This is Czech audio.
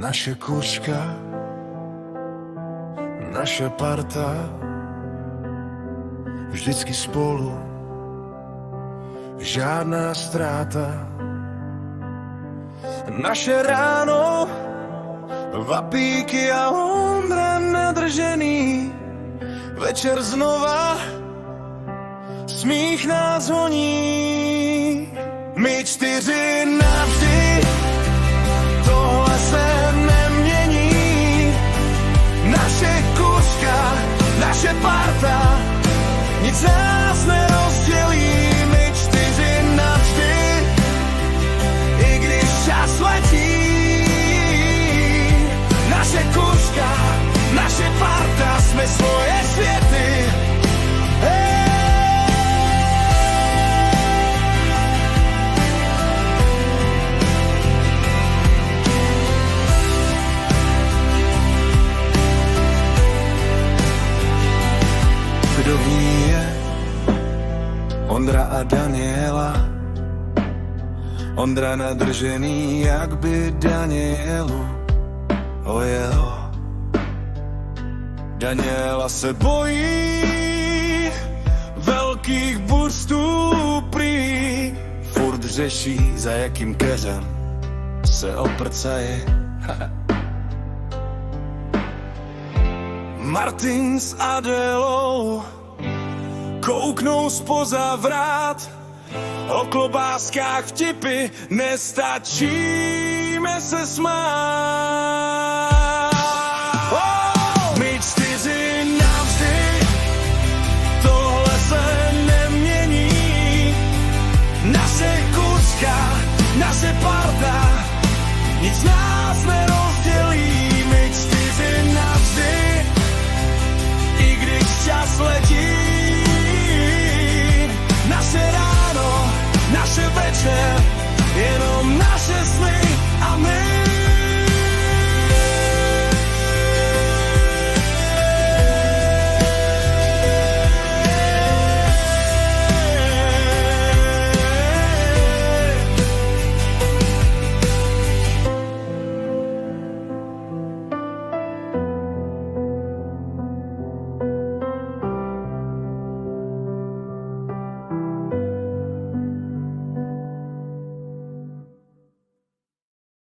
Naše kuška, naše parta, vždycky spolu, žádná ztráta. Naše ráno, vapíky a Ondra nadržený, večer znova, smích nás honí. My čtyři navždy, tohle se nemění. Naše kuška, naše parta, nic nás nerozdělí. My čtyři navždy, i když čas letí. Naše kuška, naše parta, jsme svoje světy. Kdo v ní je Ondra a Daniela? Ondra nadržený, jak by Danielu ojelo. Daniela se bojí velkých burstů prý. Furt řeší, za jakým keřem se oprcají. Martin s Adélou kouknou zpoza vrát. O klobáskách vtipy, nestačíme se smát.